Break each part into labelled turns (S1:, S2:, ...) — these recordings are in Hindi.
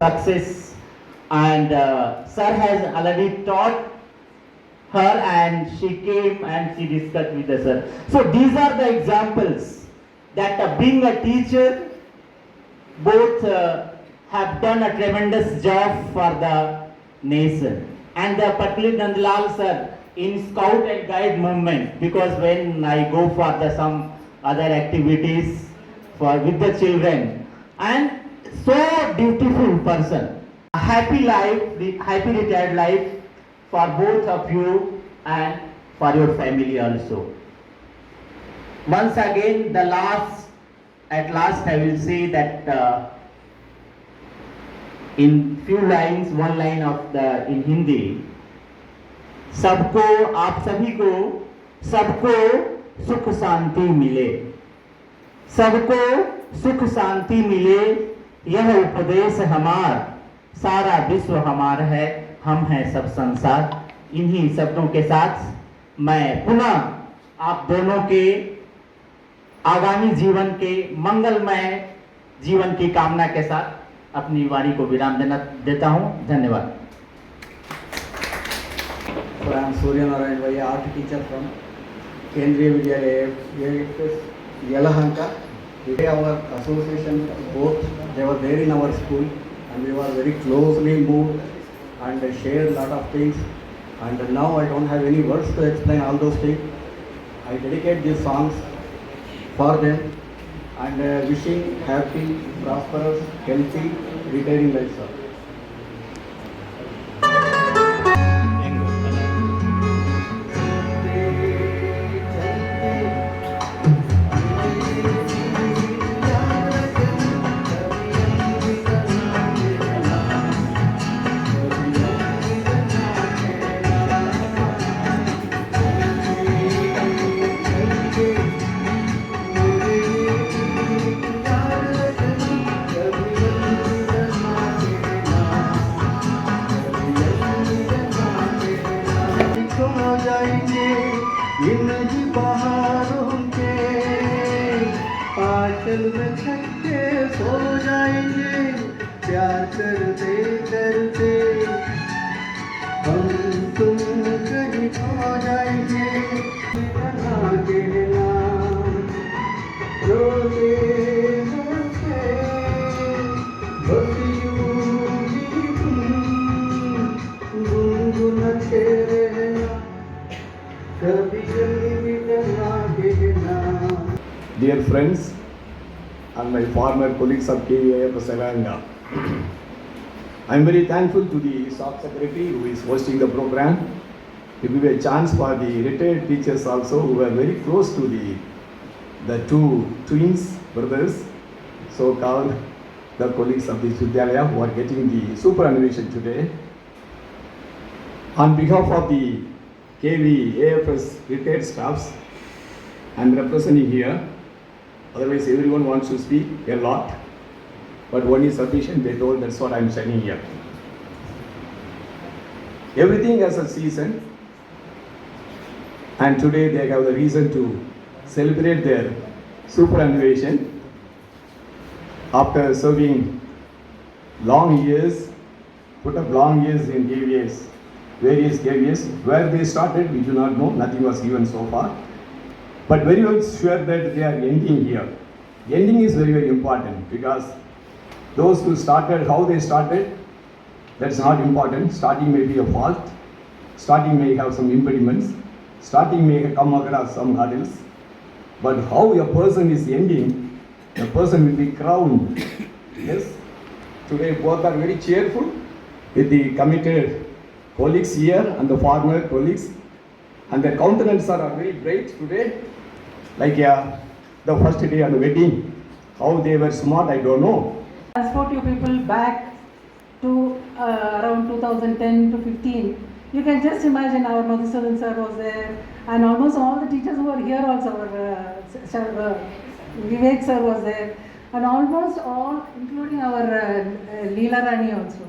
S1: Success, and sir has already taught her and she came and she discussed with the sir. So these are the examples that being a teacher, both have done a tremendous job for the nation. And particularly Nandlal sir in Scout and Guide movement, because when I go for the some other activities for with the children, and so beautiful person, a happy life, happy retired life for both of you and for your family also. Once again, at last I will say that in few lines, one line of the in Hindi, सबको आप सभी को सबको सुख शांति मिले, सबको सुख शांति मिले, यह उपदेश हमार, सारा विश्व हमार है, हम हैं सब संसार। इन्हीं शब्दों के साथ मैं पुनः आप दोनों के आगामी जीवन के मंगलमय जीवन की कामना के साथ अपनी वाणी को विराम देता हूं। धन्यवाद।
S2: So I am Surya Narayan Vai, art teacher from Kendriya Vidyalaya, Yelahanka. Today our association, both they were there in our school and we were very closely moved and shared a lot of things, and now I don't have any words to explain all those things. I dedicate these songs for them and wishing happy, prosperous, healthy, retiring life, sir. आंचल में छक्के सो जाएंगे, प्यार करते करते हम तुम कहीं खो जाएंगे। बना के नाम रोते हंसते बस यूं ही तुम गुनगुनाते रहना, कभी कभी बना के नाम।
S3: Dear friends and my former colleagues of KVIF Savanga, I am very thankful to the SOC secretary who is hosting the program to give a chance for the retired teachers also who were very close to the two twins brothers, so called the colleagues of this Vidyalaya who are getting the superannuation today. On behalf of the KVAFS retired staffs, I am representing here. Otherwise, everyone wants to speak a lot, but one is sufficient. They told that's what I am saying here. Everything has a season, and today they have the reason to celebrate their superannuation after serving long years, put up long years in KVS, various KVS. Where they started, we do not know. Nothing was given so far. But very well sure that they are ending here. Ending is very, very important because those who started, how they started, that's not important. Starting may be a fault. Starting may have some impediments. Starting may come across some hurdles. But how a person is ending, the person will be crowned. Yes. Today both are very cheerful with the committed colleagues here and the former colleagues. And their countenances are very bright today. Like the first day on the wedding, how they were smart, I don't know.
S4: Transport you people back to around 2010 to 15. You can just imagine our Madhusudan sir was there, and almost all the teachers who were here also were, Vivek sir was there, and almost all, including our Leela Rani also.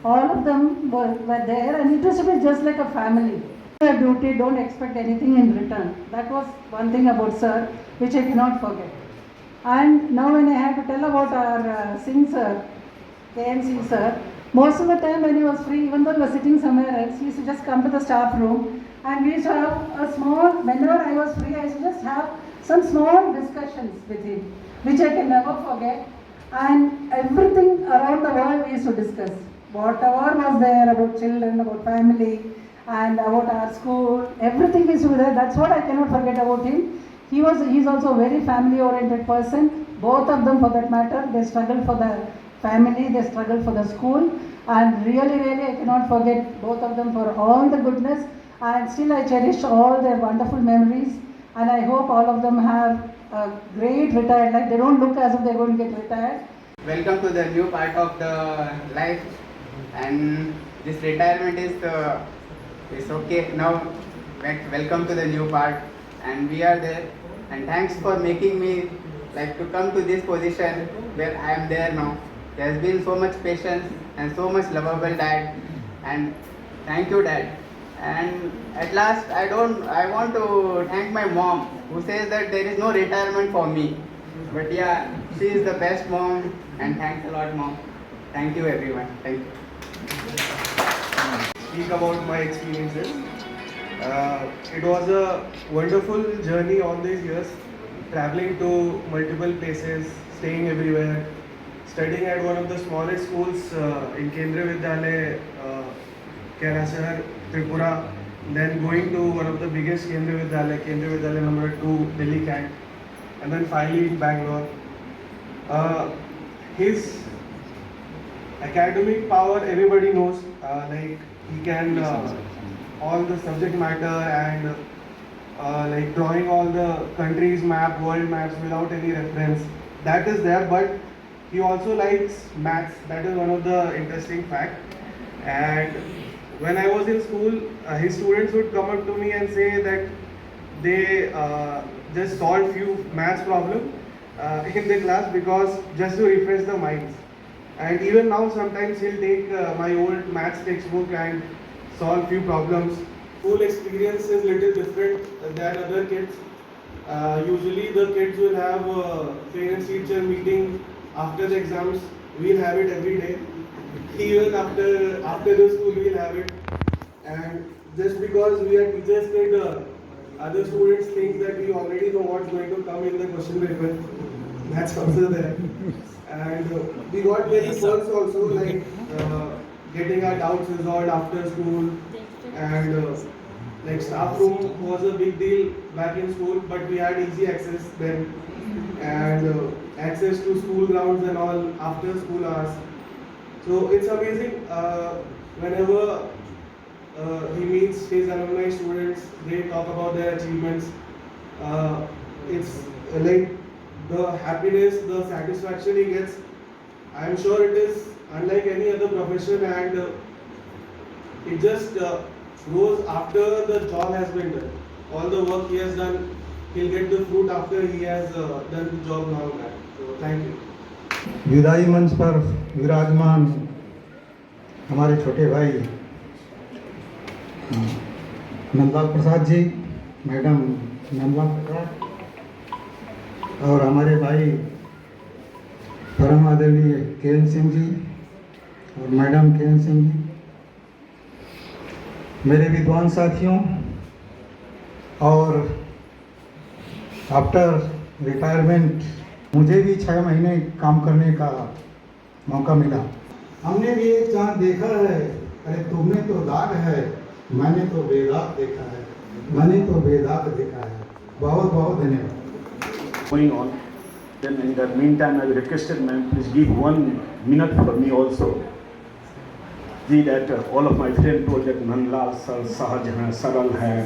S4: All of them were there, and it used to be just like a family. Your duty, don't expect anything in return. That was one thing about sir, which I cannot forget. And now when I have to tell about our Singh sir, KMC sir, most of the time when he was free, even though he was sitting somewhere else, he used to just come to the staff room, and we used to have a small, whenever I was free, I used to just have some small discussions with him, which I can never forget. And everything around the world we used to discuss. Whatever was there about children, about family, and about our school, everything is there. That's what I cannot forget about him. He's also a very family oriented person. Both of them for that matter, they struggle for the family, they struggle for the school, and really I cannot forget both of them for all the goodness, and still I cherish all their wonderful memories, and I hope all of them have a great retired life. They don't look as if they're going to get retired.
S5: Welcome to the new part of the life, and this retirement is okay now. Welcome to the new part, and we are there, and thanks for making me like to come to this position where I am there now. There has been so much patience and so much lovable dad, and thank you dad. And at last I want to thank my mom, who says that there is no retirement for me, but yeah, she is the best mom, and thanks a lot mom. Thank you everyone. Thank you.
S6: Speak about my experiences. It was a wonderful journey all these years, traveling to multiple places, staying everywhere, studying at one of the smallest schools in Kendriya Vidyalaya, Kairasar, Tripura, then going to one of the biggest Kendriya Vidyalaya number 2, Delhi Cant, and then finally in Bangalore. His academic power, everybody knows, like he can all the subject matter and like drawing all the countries map, world maps without any reference, that is there, but he also likes maths. That is one of the interesting fact. And when I was in school, his students would come up to me and say that they just solved few maths problem in the class because just to refresh the minds. And even now sometimes he'll take my old maths textbook and solve few problems. School experience is little different than other kids. Usually the kids will have a parents teacher meeting after the exams. We'll have it every day. Even after the school we'll have it. And just because we are teachers kid, other students think that we already know what's going to come in the question paper. That's also there. And we got very perks also, like getting our doubts resolved after school, and like staff room was a big deal back in school, but we had easy access then, and access to school grounds and all after school hours. So it's amazing whenever he meets his alumni students, they talk about their achievements. It's like the happiness, the satisfaction he gets, I'm sure it is unlike any other profession, and it just goes after the job has been done. All the work he has done, he'll get the fruit after he has done the job now and that. So thank you.
S2: विदाई मंच पर विराजमान हमारे छोटे भाई नंदलाल प्रसाद जी, मैडम नंदलाल प्रसाद, और हमारे भाई परम आदरणीय के.एन. सिंह जी और मैडम के.एन. सिंह जी, मेरे विद्वान साथियों, और आफ्टर रिटायरमेंट मुझे भी 6 महीने काम करने का मौका मिला। हमने भी एक चाँद देखा है, अरे तुमने तो दाग है, मैंने तो बेदाग देखा है, मैंने तो बेदाग देखा है। बहुत बहुत धन्यवाद।
S3: Going on, then in the meantime I requested ma'am, please give 1 minute for me also. See that all of my friends told that Nandlal sir सहज हैं, सरल हैं,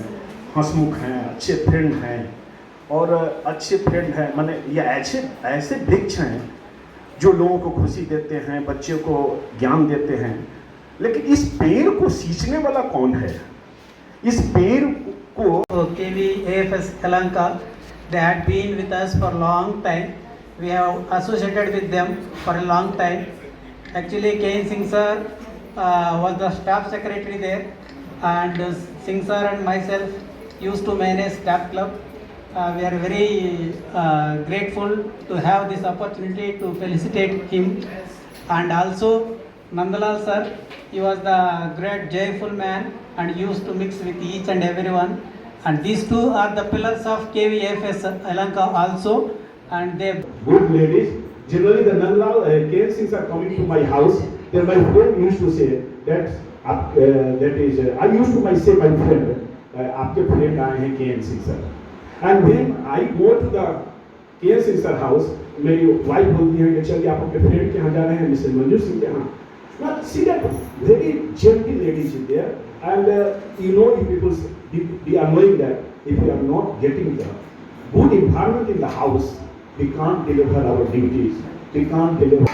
S3: हंसमुख हैं, अच्छे फ्रेंड हैं, और अच्छे फ्रेंड हैं, माने ये ऐसे वृक्ष हैं
S7: जो लोगों को खुशी देते हैं, बच्चों को ज्ञान देते हैं, लेकिन इस पेड़ को सींचने वाला कौन है? इस पेड़ को
S8: KVAFS Kalanka, they had been with us for a long time. We have associated with them for a long time. Actually, K.N. Singh sir was the staff secretary there, and Singh sir and myself used to manage staff club. We are very grateful to have this opportunity to felicitate him, and also Nandalal sir. He was the great joyful man and used to mix with each and everyone. And these two are the pillars of KVFS Alanka also. And they
S7: good ladies. Generally, the Nandlal K.N. Singhs are coming to my house. Then my friend used to say that I used to say my friend, आपके friend आए हैं K.N. Singh sir. And when I go to the K.N. Singh sir house, मेरी wife बोलती है कि चलिए आप अपने friend के यहाँ जा रहे हैं, Mr. Manju Singh के यहाँ. Now see that very gentle ladies is there, and you know, if people be knowing that if we are not getting the good environment in the house, we can't deliver our duties. We can't deliver.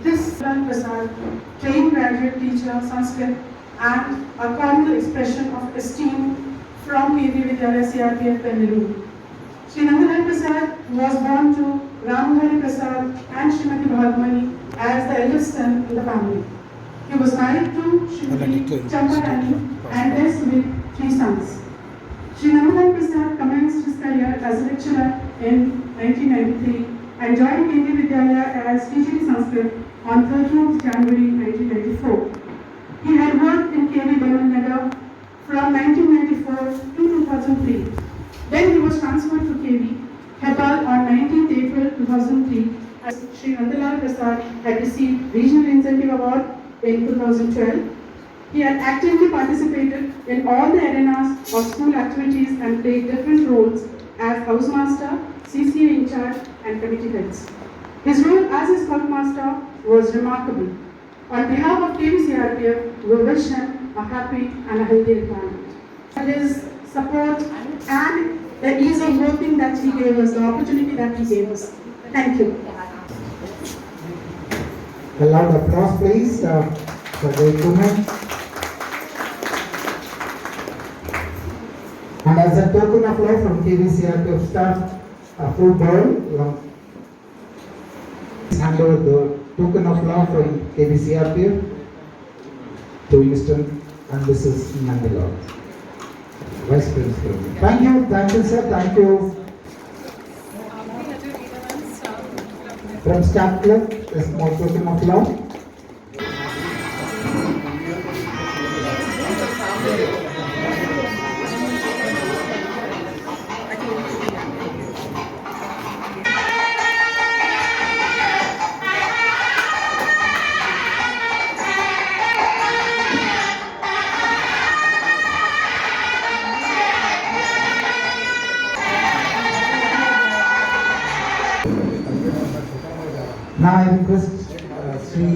S9: This Ram Prasad, trained graduate teacher, Sanskrit, and a cordial expression of esteem from KV Vidyalaya CRPF Bengaluru. Shri Nandalal Prasad was born to Ramhari Prasad and Srimati Bhagmani as the eldest son in the family. He was married to Srimati Champarani and blessed with 3 sons. Shri Nandalal Prasad commenced his career as a lecturer in 1993 and joined KV Vidyalaya as teaching Sanskrit on 13th January 1994. He had worked in KV Nagar from 1994 to 2003. Then he was transferred to KV Hepal on 19th April 2003 as Shri Nandalal Prasad had received Regional Incentive Award in 2012. He had actively participated in all the arenas of school activities and played different roles as housemaster, CCA in charge, and committee heads. His role as a scoutmaster was remarkable. On behalf of KVCRPF, we wish him a happy and a healthy retirement. For his support and the ease of working that he gave us, the opportunity that he gave us. Thank you.
S10: A loud applause, please, for the women. And as a token of love from KVCRPF staff, a full bowl. Hand over the token of love from KVCRPF to Mr. and Mrs. Nandalal, Vice Principal. Thank you, sir, thank you. From Staff Club, a small token of love. Now I request Sri.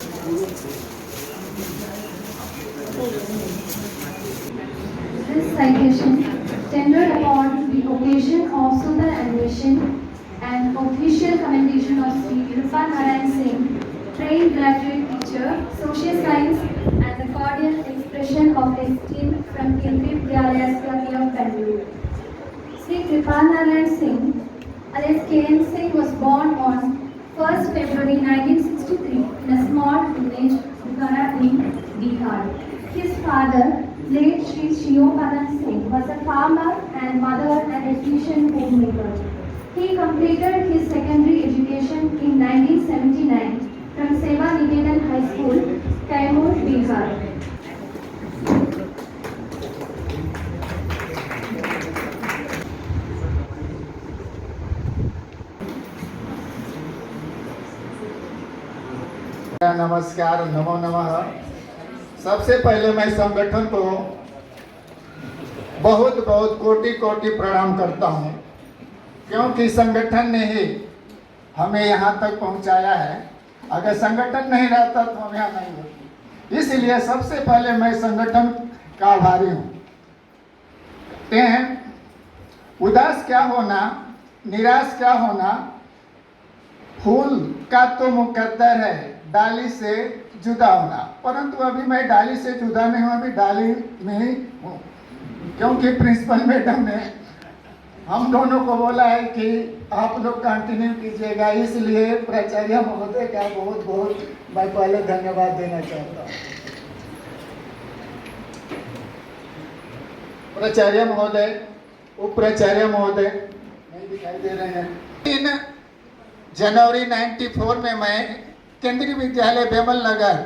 S11: This citation, tendered upon the occasion of Sundar Animation and official commendation of Sri Irfan Narayan Singh, trained graduate teacher, social science, and the cordial expression of esteem from Kendriya Vidyalaya of Bengaluru. Sri Irfan Narayan Singh, alias K.N. Singh, was born on 1st February 1963 in a small village, Bukhara in Bihar. His father, late Sri Shiopadan Singh, was a farmer and mother an efficient homemaker. He completed his secondary education in 1979 from Seva Niketan High School, Kaimur, Bihar.
S12: नमस्कार, नमो नमः। सबसे पहले मैं संगठन को बहुत बहुत कोटि कोटि प्रणाम करता हूं, क्योंकि संगठन ने ही हमें यहां तक पहुंचाया है। अगर संगठन नहीं रहता तो हम यहाँ नहीं होते। इसलिए सबसे पहले मैं संगठन का आभारी हूं। उदास क्या होना, निराश क्या होना, फूल का तो मुकद्दर है डाली से जुदा होना, परंतु अभी मैं डाली से जुदा नहीं हूँ, अभी डाली में ही हूँ, क्योंकि प्रिंसिपल मैडम ने हम दोनों को बोला है कि आप लोग कंटिन्यू कीजिएगा। इसलिए प्राचार्य महोदय का बहुत बहुत मैं पहले धन्यवाद देना चाहता हूँ। प्राचार्य महोदय, उप प्राचार्य महोदय नहीं दिखाई दे रहे हैं। 3 जनवरी 94 में मैं केंद्रीय विद्यालय बेमल नगर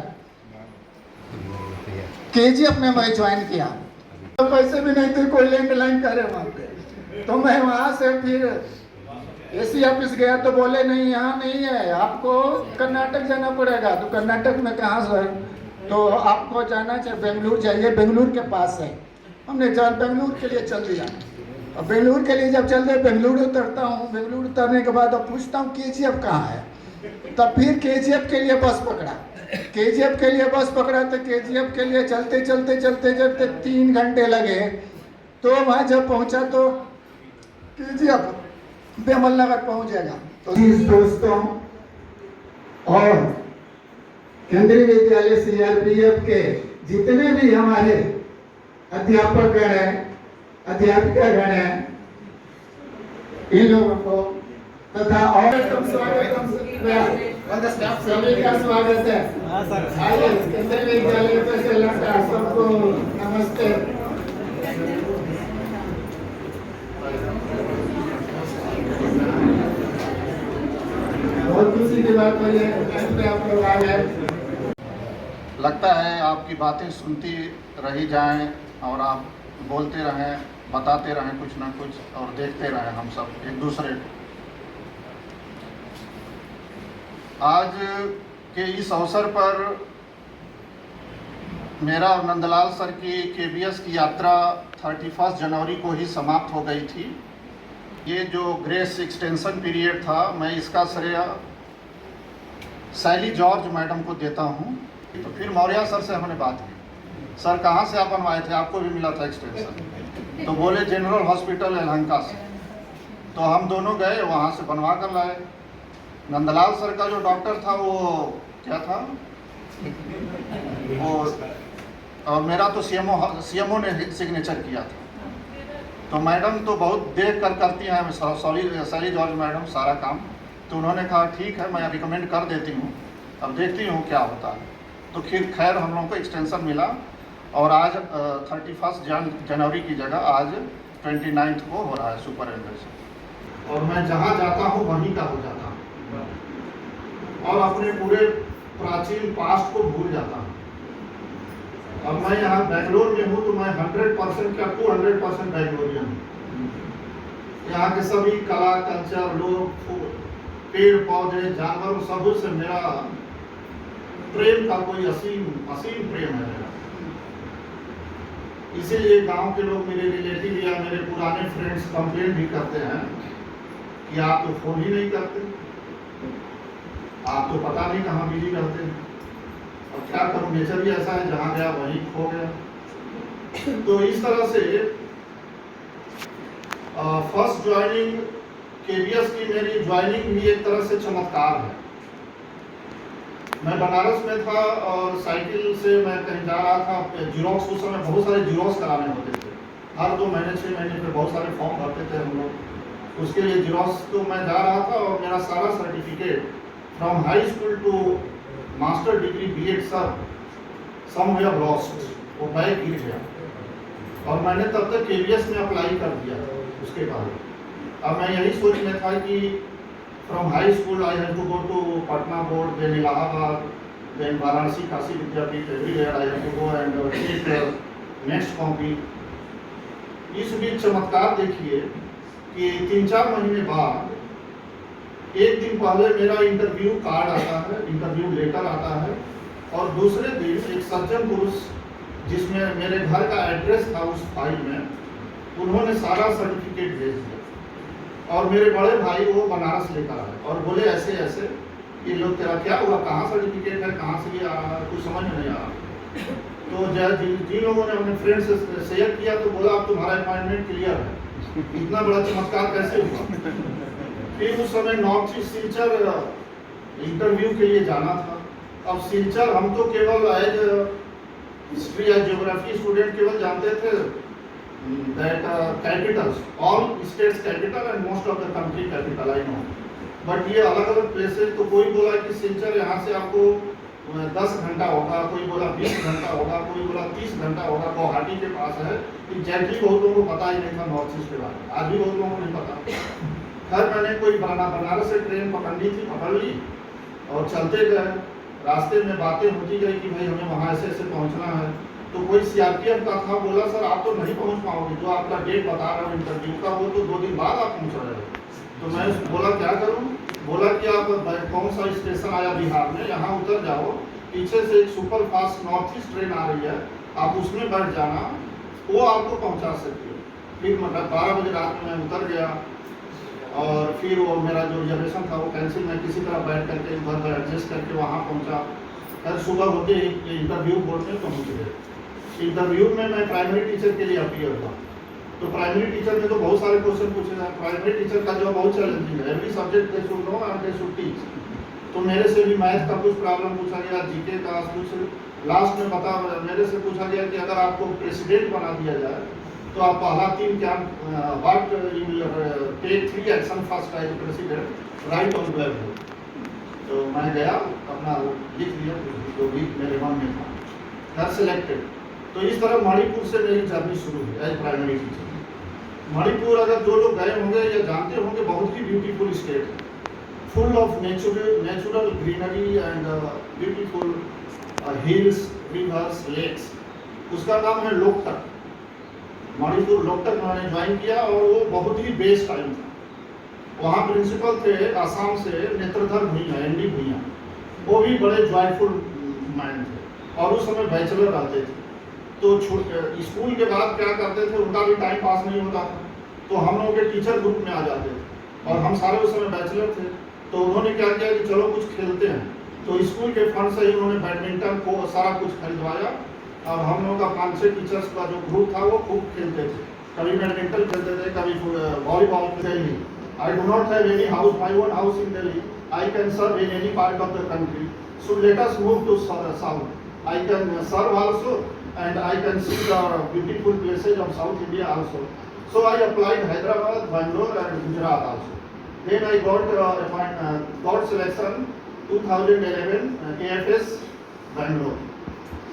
S12: KGF में मैं ज्वाइन किया। तो पैसे भी नहीं थे, कोई लैंडलाइन करे वहाँ पे, तो मैं वहाँ से फिर AC ऑफिस गया तो बोले नहीं यहाँ नहीं है, आपको कर्नाटक जाना पड़ेगा। तो कर्नाटक में कहाँ सर, तो आपको जाना चाहिए बेंगलुरु जाइए, बेंगलुरु के पास है। हमने बेंगलुरु के लिए चल दिया। अब बेंगलुरु के लिए जब चलते बेंगलुरु उतरता हूँ, बेंगलुरु उतरने के बाद अब पूछता हूँ KGF कहाँ है। तब फिर KGF के लिए बस पकड़ा, KGF के लिए बस पकड़ा तो KGF के लिए चलते चलते चलते चलते 3 घंटे लगे। तो वहाँ जब पहुँचा तो KGF बेमल नगर पहुँचेगा। तो दोस्तों और केंद्रीय विद्यालय CRPF के जितने भी हमारे अध्यापक गण हैं, अध्यापिका गण हैं, इन लोगों को तथा और सभी का स्वागत है। आइए केंद्रीय विद्यालय का सबको नमस्ते। बहुत खुशी की बात है आप लोग आ गए।
S13: लगता है आपकी बातें सुनती रही जाएं और आप बोलते रहें, बताते रहें कुछ ना कुछ, और देखते रहें हम सब एक दूसरे को। आज के इस अवसर पर मेरा और नंदलाल सर की KBS की यात्रा 31 जनवरी को ही समाप्त हो गई थी। ये जो ग्रेस एक्सटेंशन पीरियड था, मैं इसका श्रेय शैली जॉर्ज मैडम को देता हूँ। तो फिर मौर्य सर से हमने बात की, सर कहाँ से आप बनवाए थे, आपको भी मिला था एक्सटेंशन? तो बोले जनरल हॉस्पिटल यलहंका से। तो हम दोनों गए, वहाँ से बनवा कर लाए। नंदलाल सर का जो डॉक्टर था वो क्या था, वो मेरा तो CMO ने सिग्नेचर किया था। तो मैडम तो बहुत देख कर करती हैं शैली जॉर्ज मैडम सारा काम। तो उन्होंने कहा ठीक है, मैं रिकमेंड कर देती हूँ, अब देखती हूँ क्या होता है। तो फिर खैर हम लोगों को एक्सटेंशन मिला और आज 31 जनवरी की जगह आज 29 को हो रहा है सुपरिटेंडेंट। और मैं जहाँ जाता हूँ वहीं का हो जाता हूँ और अपने पूरे प्राचीन पास्ट को भूल जाता हूँ। अब मैं यहाँ बेंगलोर में हूँ तो मैं 100% क्या 200% बेंगलोरियन हूँ। यहाँ के सभी कला, कल्चर, लोग, पेड़ पौधे, जानवरों, सब से मेरा प्रेम का कोई असीम प्रेम है मेरा। इसीलिए गांव के लोग, मेरे रिलेटिव या मेरे पुराने फ्रेंड्स कंप्लेंट भी करते हैं कि आप तो फोन ही नहीं करते, आप तो पता नहीं कहाँ बिजी रहते हैं। अब क्या करूँ, नेचर भी ऐसा है, जहाँ गया वहीं खो गया। तो इस तरह से फर्स्ट ज्वाइनिंग KBS की मेरी ज्वाइनिंग भी एक तरह से चमत्कार है। मैं बनारस में था और साइकिल से मैं कहीं जा रहा था। जीरोक्स, उस समय बहुत सारे जीरोक्स कराने होते थे, हर 2 महीने 6 महीने पे बहुत सारे फॉर्म भरते थे हम लोग। उसके लिए जीरोक्स तो मैं जा रहा था और मेरा सारा certificate from high school to master degree BEd सब समवेयर लॉस्ट, वो बैग गिर गया। और मैंने तब तक KBS में अप्लाई कर दिया था। उसके बाद अब मैं यही सोच में था कि from high school I have to go to Patna board, then Allahabad, then Varanasi Kashi Vidyapith, everywhere I have to go and take next copy. इस बीच चमत्कार देखिए कि 3-4 महीने बाद एक दिन पहले मेरा इंटरव्यू कार्ड आता है, इंटरव्यू लेटर आता है, और दूसरे दिन एक सज्जन पुरुष जिसमें मेरे घर का एड्रेस था उस फाइल में, उन्होंने सारा सर्टिफिकेट भेज दिया। और मेरे बड़े भाई वो बनारस लेकर आए और बोले ऐसे ऐसे ये लोग तेरा क्या हुआ, कहाँ सर्टिफिकेट है, कहाँ से ये आ रहा है, कुछ समझ में नहीं आ रहा। तो जिन लोगों ने अपने फ्रेंड से शेयर किया तो बोला अब तुम्हारा अपॉइंटमेंट क्लियर है। इतना बड़ा चमत्कार कैसे हुआ। फिर उस समय नॉर्थ ईस्ट सिलचर इंटरव्यू के लिए जाना था। अब सिलचर हम तो केवल एज हिस्ट्री या ज्योग्राफी स्टूडेंट केवल जानते थे that Capitals, all states capital and most of the country capital I know, but ये अलग अलग प्लेसेस। तो कोई बोला कि सिलचर यहाँ से आपको 10 घंटा होगा, कोई बोला 20 घंटा होगा, कोई बोला 30 घंटा होगा, गुवाहाटी के पास है। एग्जैक्टली बहुत लोगों को पता ही नहीं था नॉर्थ ईस्ट के बारे में, आज भी बहुत लोगों को नहीं पता। खैर मैंने कोई बनारस से ट्रेन पकड़नी थी, पकड़ ली और चलते गए। रास्ते में बातें होती गई कि भाई हमें वहाँ ऐसे ऐसे पहुँचना है। तो कोई सीआरपीएफ का था, बोला सर आप तो नहीं पहुँच पाओगे, जो आपका डेट बता रहा हूँ इंटरव्यू का वो तो 2 दिन बाद आप पहुँच रहे हो। तो मैं बोला क्या करूँ, बोला कि आप कौन सा स्टेशन आया बिहार में, यहाँ उतर जाओ, पीछे से एक super fast north east train आ रही है, आप उसमें बैठ जाना, वो आपको पहुँचा सकती है। फिर मतलब 12 बजे रात में मैं उतर गया और फिर वो मेरा जो रिजर्वेशन था वो कैंसिल, मैं किसी तरह बैठ करके उधर एडजस्ट करके वहाँ पहुँचा। फिर सुबह होते ही इंटरव्यू बोर्ड में पहुँच गए। इंटरव्यू में मैं प्राइमरी टीचर के लिए अपीयर हुआ। तो प्राइमरी टीचर में तो बहुत सारे क्वेश्चन पूछे जाए। प्राइमरी टीचर का जो बहुत चैलेंजिंग है, every subject they should know and they should teach. तो मेरे से भी मैथ का कुछ प्रॉब्लम पूछा गया, जीके का कुछ। लास्ट में मेरे से पूछा गया कि अगर आपको प्रेसिडेंट बना दिया जाए तो आप पहला 3 क्या what you will take 3 action first as president right on black board. तो मैं गया, अपना लिख लिया जो भी मेरे मन में था, घर सेलेक्टेड। तो इस तरह मणिपुर से मेरी जर्नी शुरू हुई एज प्राइमरी टीचर। मणिपुर अगर जो लोग गए होंगे या जानते होंगे, बहुत ही ब्यूटीफुल स्टेट है, full of natural greenery and beautiful hills, rivers, lakes. उसका नाम है लोकटक। मणिपुर लोकटक मैंने ज्वाइन किया और वो बहुत ही बेस्ट टाइम था। वहाँ प्रिंसिपल थे आसाम से नेत्रधर भुइया, एनडी भुइया, वो भी बड़े जॉयफुल माइंड थे और उस समय बैचलर रहते थे। तो स्कूल के बाद क्या करते थे, उनका भी टाइम पास नहीं होता था, तो हम लोगों के टीचर ग्रुप में आ जाते थे और हम सारे उस समय बैचलर थे। तो उन्होंने क्या किया कि चलो कुछ खेलते हैं। तो स्कूल के फंड से ही उन्होंने बैडमिंटन को सारा कुछ खरीदवाया और हम लोगों का 5-6 टीचर्स का जो ग्रुप था वो खूब खेलते थे। कभी बैडमिंटन खेलते थे, कभी वॉलीबॉल खेलते थे। I do not have any house, my own house in Delhi. I can serve in any part of the country. So let us move to south. I can serve also and I can see the beautiful places of South India also. So I applied Hyderabad, Bangalore and Gujarat also. Then I got selection 2011 AFS Bangalore.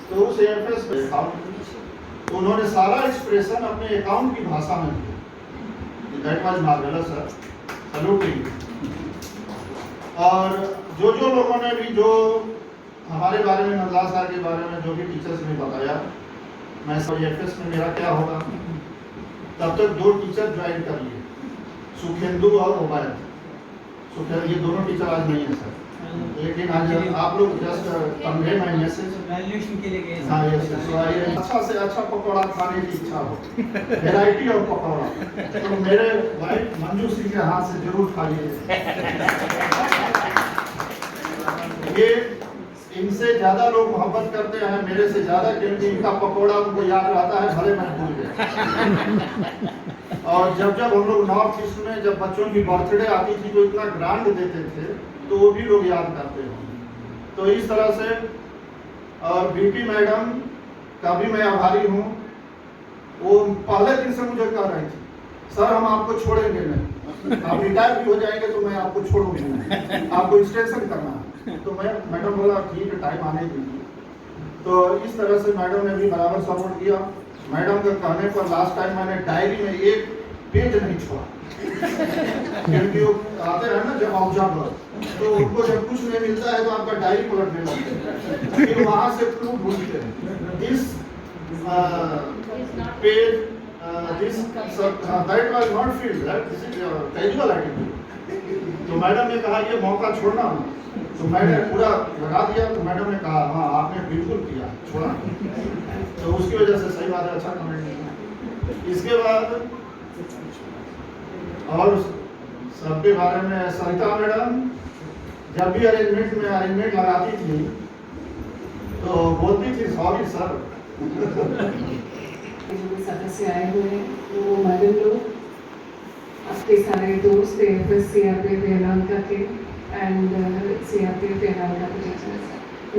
S13: तो उस AFS में उन्होंने सारा एक्सप्रेशन अपने अकाउंट की भाषा में दिया। That was marvelous sir. Saluting. और जो लोगों ने भी जो हमारे बारे में, नजला सर के बारे में जो भी टीचर्स ने बताया, मैं सब एफएस में मेरा क्या होगा, तब तक 2 टीचर ज्वाइन कर लिए, सुखेंदु और ओबायद। सुखेंदु ये दोनों टीचर आज नहीं है सर, लेकिन आज आप लोग just convey my message
S8: valuation के लिए गए।
S13: हाँ यस सर, अच्छा से अच्छा पकौड़ा खाने की इच्छा हो, वैरायटी ऑफ पकौड़ा, तो मेरे वाइफ मंजू सिंह के हाथ से जरूर खाइए। ये इनसे ज्यादा लोग मोहब्बत करते हैं मेरे से ज्यादा, क्योंकि इनका पकौड़ा उनको याद रहता है, भले मैं भूल गया। और जब हम लोग नॉर्थ ईस्ट में जब बच्चों की बर्थडे आती थी तो इतना ग्रांड देते थे, तो वो भी लोग याद करते हैं। तो इस तरह से, और बीपी मैडम का भी मैं आभारी हूँ। वो पहले दिन से मुझे कह रही थी, सर हम आपको छोड़ेंगे नहीं, आप रिटायर भी हो जाएंगे तो मैं आपको छोड़ूंगी नहीं, आपको एक्सटेंशन करना है। तो मैं मैडम बोला ठीक है, टाइम आने दीजिए। तो इस तरह से मैडम ने भी बराबर सपोर्ट किया। मैडम के कहने पर लास्ट टाइम मैंने डायरी में 1 पेज नहीं छोड़ा, क्योंकि वो आते रहे ना जब ऑब्जर्वर, तो उनको जब कुछ नहीं मिलता है तो आपका डायरी पलटने लगते हैं, फिर वहाँ से क्लू ढूंढते हैं। This page this that was not field, that this is casual attitude. तो मैडम ने कहा ये मौका छोड़ना मत। तो मैंने पूरा लगा दिया, तो मैडम ने कहा हाँ आपने बिल्कुल किया, छोड़ा नहीं। तो उसकी वजह से सही बात है, अच्छा कमेंट किया। इसके बाद और सबके बारे में सरिता मैडम जब भी अरेंजमेंट लगाती थी तो बोलती थी सॉरी सर।
S14: जो सदस्य आए हुए हैं वो मैडम लोग, आपके सारे दोस्त AFS CRPF यलहंका के एंड CRPF यलहंका के teachers,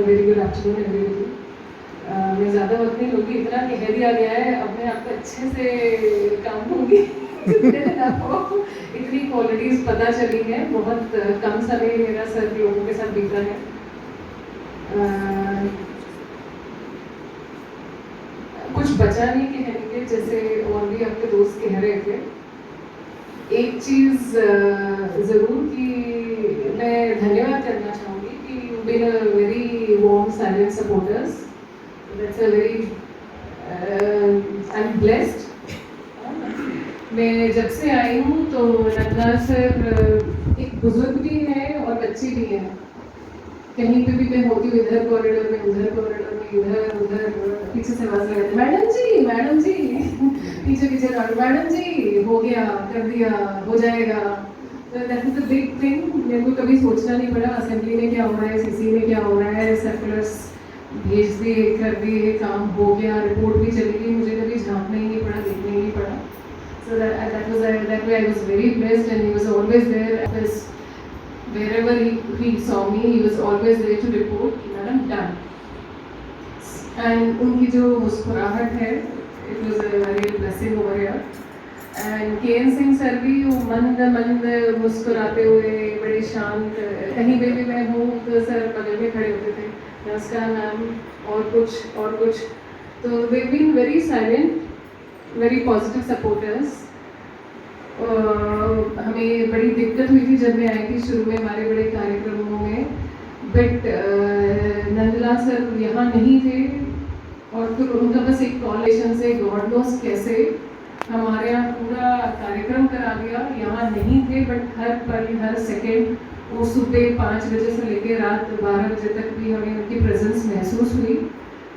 S14: very good afternoon everybody. मैं ज़्यादा वक्त नहीं लूँगी, इतना कह दिया गया है, अब मैं आपको अच्छे से काम दूँगी। आपको इतनी क्वालिटीज़ पता चली हैं, बहुत कम समय मेरा सर लोगों के साथ बीता है। कुछ बचा नहीं कहने के, जैसे और भी आपके दोस्त कह रहे थे। एक चीज़ ज़रूर कि मैं धन्यवाद करना चाहूँगी कि you been a very warm silent supporters, that's a very I am blessed. मैं जब से आई हूँ तो नंदलाल सर एक बुजुर्ग भी है और बच्ची भी है। कहीं पे भी मैं होती हूँ, इधर कॉरिडोर में, उधर कॉरिडोर में, इधर उधर, पीछे से आवाज लगाते मैडम जी पीछे पीछे मैडम जी हो गया, कर दिया, हो जाएगा। तो that is a big thing. मेरे को कभी सोचना नहीं पड़ा असेंबली में क्या हो रहा है, CC में क्या हो रहा है, सर्कुलर्स भेज दिए, कर दिए, काम हो गया, रिपोर्ट भी चली गई, मुझे कभी झांकना ही नहीं पड़ा, देखना ही नहीं पड़ा। So that way I was very blessed, and he was always there. Because wherever he saw me, he was always there to report, madam done. And उनकी जो मुस्कुराहट है, it was a real blessing over here. And KN Singh sir भी वो मंद मुस्कुराते हुए, बड़े शांत, कहीं पे भी मैं हूँ तो सर बगल में खड़े होते थे, नमस्कार मैम, और कुछ। तो they've been very silent, very positive supporters. हमें बड़ी दिक्कत हुई थी जब मैं आई थी शुरू में हमारे बड़े कार्यक्रमों में, बट नंदलाल सर यहाँ नहीं थे और फिर उनका बस एक कॉलेशन से गॉड नोस कैसे हमारे यहाँ पूरा कार्यक्रम करा दिया। यहाँ नहीं थे बट हर पल हर सेकेंड, वो सुबह 5 बजे से लेकर रात 12 बजे तक भी हमें उनकी प्रेजेंस महसूस हुई।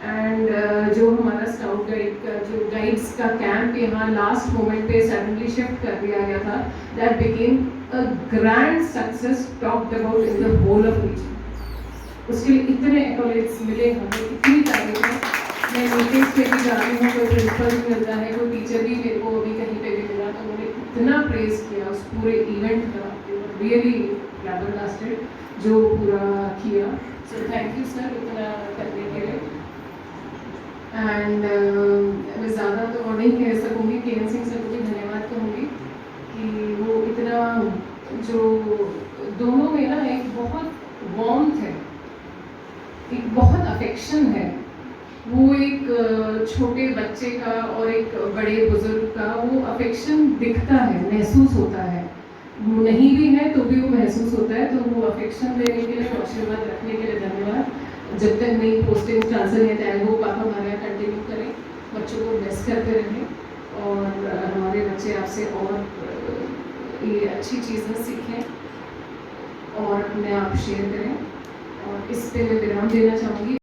S14: एंड जो हमारा स्काउट गाइड का जो गाइड्स का कैंप यहाँ लास्ट मोमेंट पे सडनली शिफ्ट कर दिया गया था, that became a grand success talked about in the whole of region. उसके लिए इतने एक्कॉलेड्स मिले हमें, इतनी तारीफ है। मैं मीटिंग्स पे भी जाती हूँ, कोई प्रिंसिपल भी मिलता है, कोई टीचर भी मेरे को अभी कहीं पे भी मिला तो उन्होंने इतना प्रेज किया उस पूरे इवेंट का, रियली फ्लैबरगास्टेड जो पूरा किया। सो थैंक यू सर इतना करने के लिए। एंड मैं ज़्यादा तो और नहीं कह सकूँगी, KN सिंह सर को भी धन्यवाद कहूँगी कि वो इतना जो दोनों में ना एक बहुत वार्मथ है, एक बहुत अफेक्शन है। वो एक छोटे बच्चे का और एक बड़े बुजुर्ग का वो अफेक्शन दिखता है, महसूस होता है, नहीं भी है तो भी वो महसूस होता है। तो वो अफेक्शन देने के लिए, आशीर्वाद रखने के लिए धन्यवाद। जब तक नई पोस्टिंग ट्रांसफर नहीं है वो पापा हमारे यहाँ कंटिन्यू करें, बच्चों को ब्लेस करते रहें और हमारे बच्चे आपसे और ये अच्छी चीज़ें सीखें और अपने आप शेयर करें। और इस पे मैं विराम देना चाहूँगी।